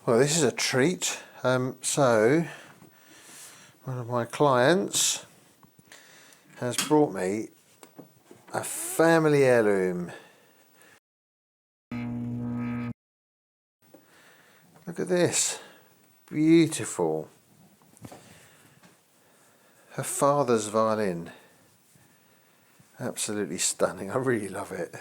Well, this is a treat. So, one of my clients has brought me a family heirloom. Look at this. Beautiful. Her father's violin. Absolutely stunning. I really love it.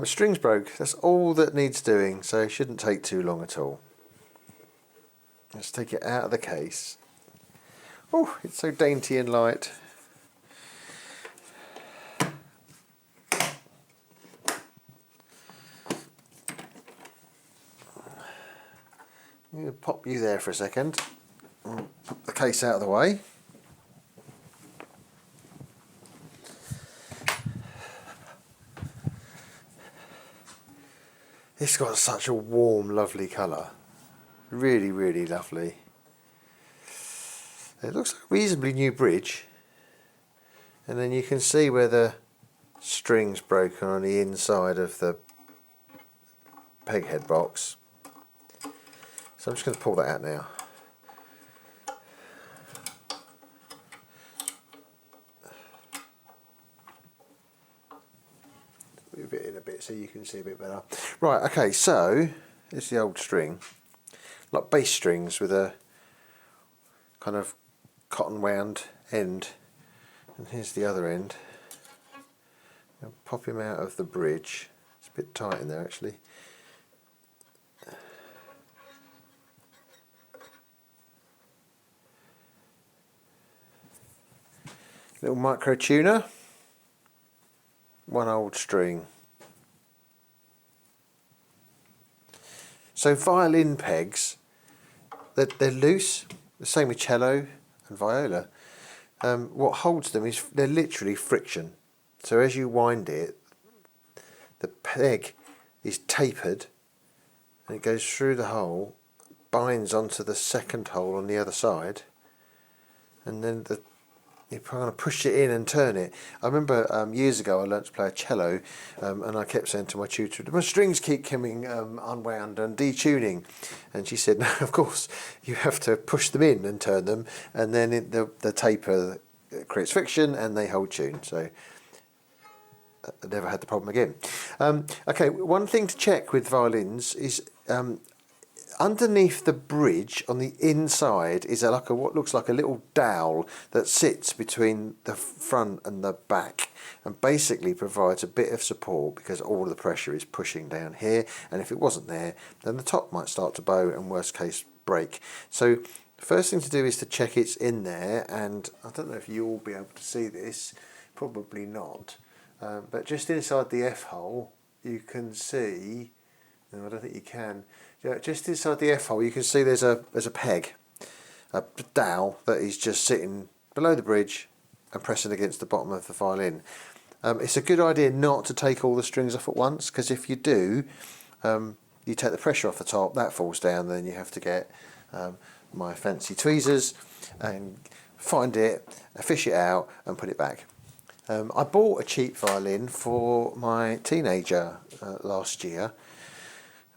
Strings broke. That's all that needs doing, so it shouldn't take too long at all. Let's take it out of the case. Oh, it's so dainty and light. I'm going to pop you there for a second. Put the case out of the way. It's got such a warm, lovely colour. Really, really lovely. It looks like a reasonably new bridge. And then you can see where the string's broken on the inside of the peghead box. So I'm just going to pull that out now. Move it in a bit so you can see a bit better. Right, okay, so this is the old string. Like bass strings with a kind of cotton wound end. And here's the other end. I'll pop him out of the bridge. It's a bit tight in there actually. Little micro tuner. One old string. So violin pegs, they're loose, the same with cello and viola. What holds them is they're literally friction. So as you wind it, the peg is tapered and it goes through the hole, binds onto the second hole on the other side, and then you kind of push it in and turn it. I remember years ago I learnt to play a cello, and I kept saying to my tutor, my strings keep coming unwound and detuning, and she said, no, of course you have to push them in and turn them, and then the taper creates friction and they hold tune. So I never had the problem again. Okay, one thing to check with violins is underneath the bridge on the inside is what looks like a little dowel that sits between the front and the back and basically provides a bit of support because all of the pressure is pushing down here, and if it wasn't there then the top might start to bow and worst case break. So the first thing to do is to check it's in there, and I don't know if you'll be able to see this, probably not, but just inside the F hole you can see, no, I don't think you can. Yeah, just inside the F hole you can see there's a peg, a dowel that is just sitting below the bridge and pressing against the bottom of the violin. It's a good idea not to take all the strings off at once, because if you do, you take the pressure off the top, that falls down, then you have to get my fancy tweezers and find it, fish it out and put it back. I bought a cheap violin for my teenager last year.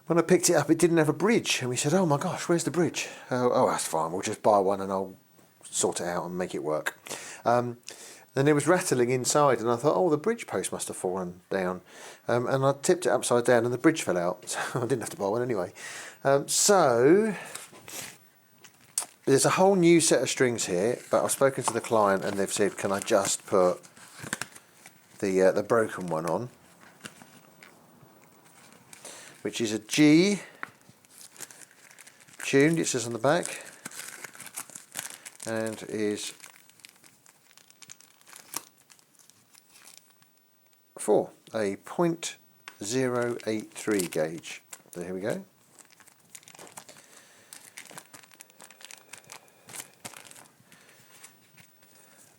When I picked it up, it didn't have a bridge, and we said, oh my gosh, where's the bridge? Oh, that's fine, we'll just buy one and I'll sort it out and make it work. Then it was rattling inside, and I thought, oh, the bridge post must have fallen down. And I tipped it upside down and the bridge fell out, so I didn't have to buy one anyway. So there's a whole new set of strings here, but I've spoken to the client and they've said, can I just put the broken one on, which is a G tuned, it says on the back, and is 4, a .083 gauge. So here we go.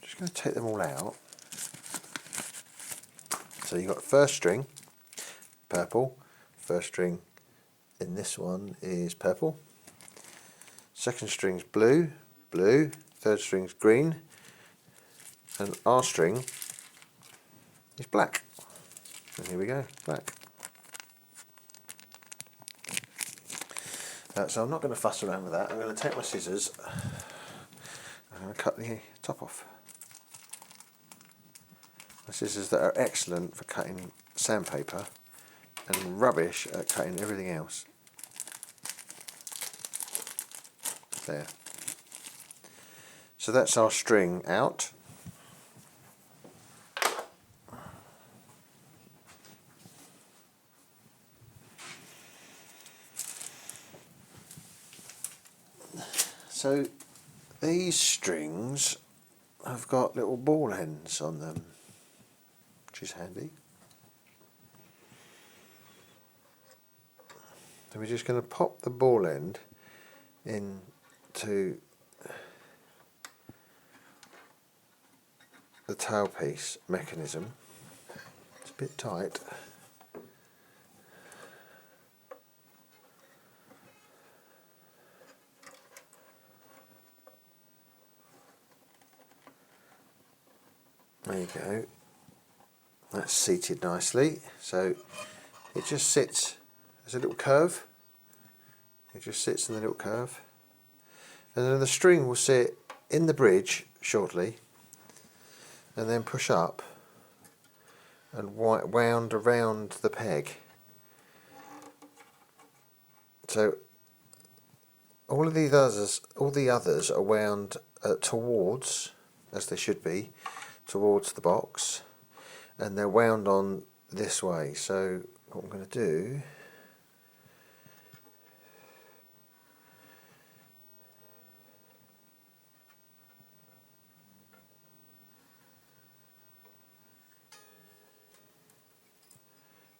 Just going to take them all out. So you've got first string, purple. First string in this one is purple. Second string's blue, blue. Third string's green. And our string is black. And here we go, black. So I'm not going to fuss around with that. I'm going to take my scissors. I'm going to cut the top off. My scissors that are excellent for cutting sandpaper and rubbish at cutting everything else. There. So that's our string out. So these strings have got little ball ends on them, which is handy. So we're just going to pop the ball end into the tailpiece mechanism. It's a bit tight. There you go. That's seated nicely. So it just sits as a little curve. It just sits in the little curve. And then the string will sit in the bridge shortly and then push up and wound around the peg. So all the others are wound towards, as they should be, towards the box, and they're wound on this way. So what I'm going to do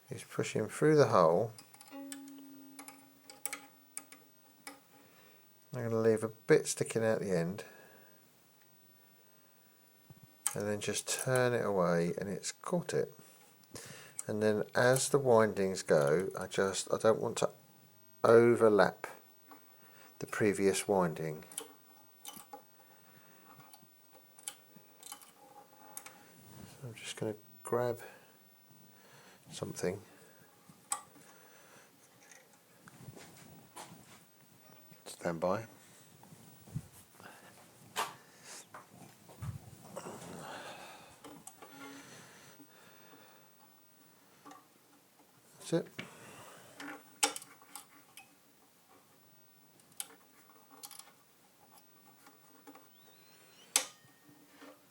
is push him through the hole. I'm going to leave a bit sticking out the end and then just turn it away, and it's caught it. And then as the windings go, I don't want to overlap the previous winding. So I'm just going to grab something. Stand by. That's it.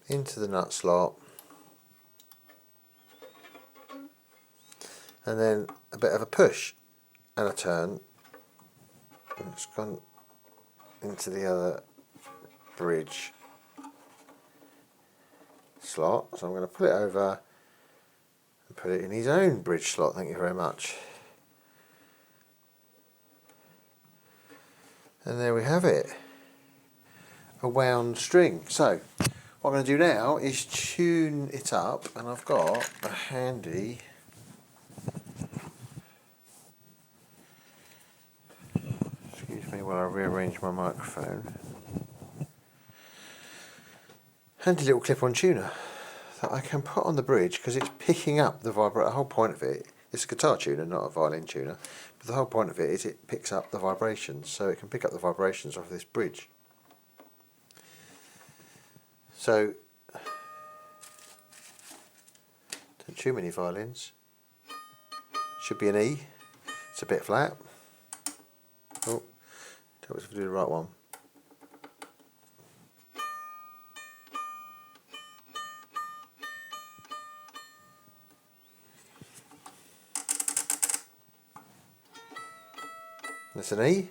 Into the nut slot, and then a bit of a push and a turn, and it's gone into the other bridge slot. So I'm going to put it over and put it in his own bridge slot. Thank you very much. And there we have it, a wound string. So what I'm going to do now is tune it up, and I've got a handy excuse me while I rearrange my microphone. Handy little clip-on tuner that I can put on the bridge, because it's picking up the vibrator. The whole point of it, it's a guitar tuner, not a violin tuner, but the whole point of it is it picks up the vibrations, so it can pick up the vibrations off this bridge. So don't too many violins. Should be an E. It's a bit flat. Oh, tell us if we do the right one. That's an E.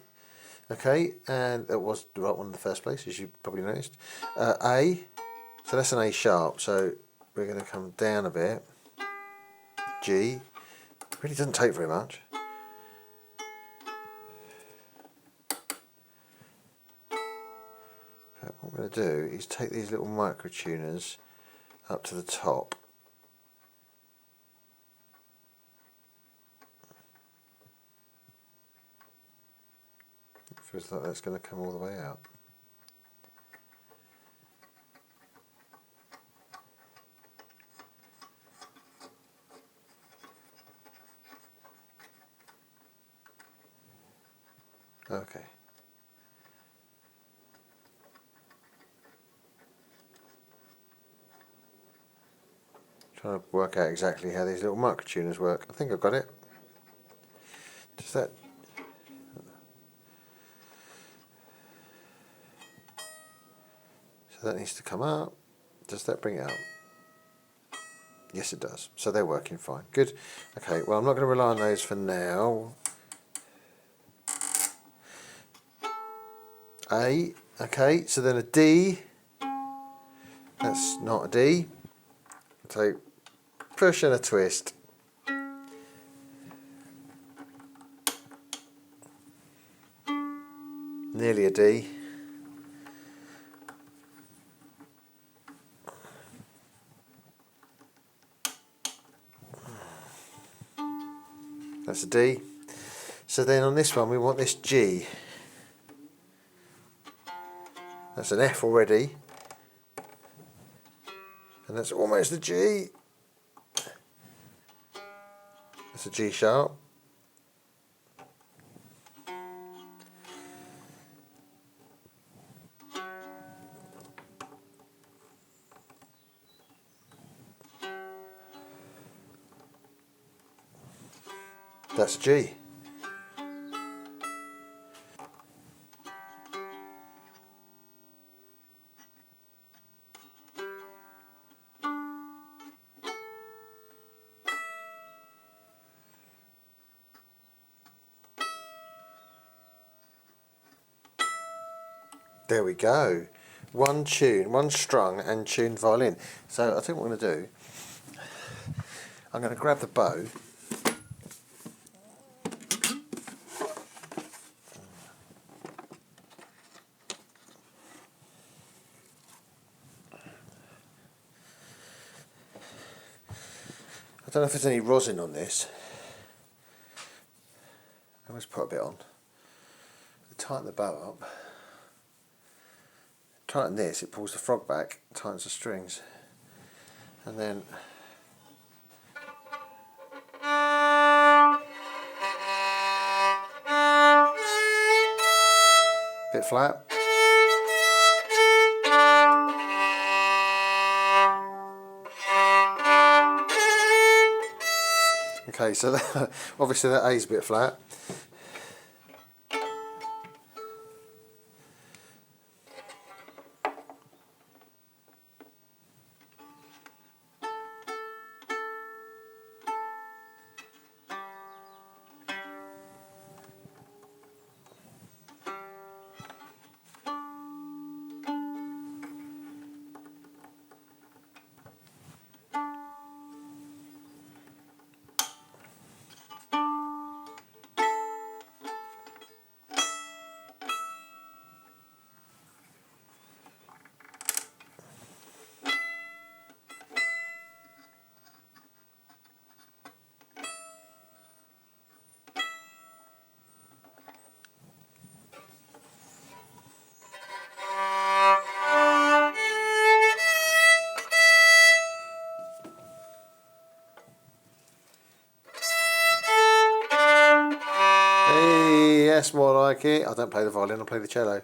Okay, and that was the right one in the first place, as you probably noticed. A, so that's an A sharp, so we're going to come down a bit. G, really doesn't take very much. But what I'm going to do is take these little micro tuners up to the top. It feels like that's going to come all the way out. Okay. Trying to work out exactly how these little microtuners work. I think I've got it. Does that... So that needs to come up. Does that bring it up? Yes, it does. So they're working fine. Good. Okay, well, I'm not going to rely on those for now. A. Okay, so then a D. That's not a D. So push and a twist. Nearly a D. That's a D. So then on this one we want this G. That's an F already. And that's almost a G. That's a G sharp. That's G. There we go. One tune, one strung and tuned violin. So I think what I'm going to do, I'm going to grab the bow. I don't know if there's any rosin on this. I always put a bit on. Tighten the bow up. Tighten this, it pulls the frog back, tightens the strings. And then bit flat. Okay, so that, obviously that A's a bit flat. Hey, that's more like it. I don't play the violin, I play the cello.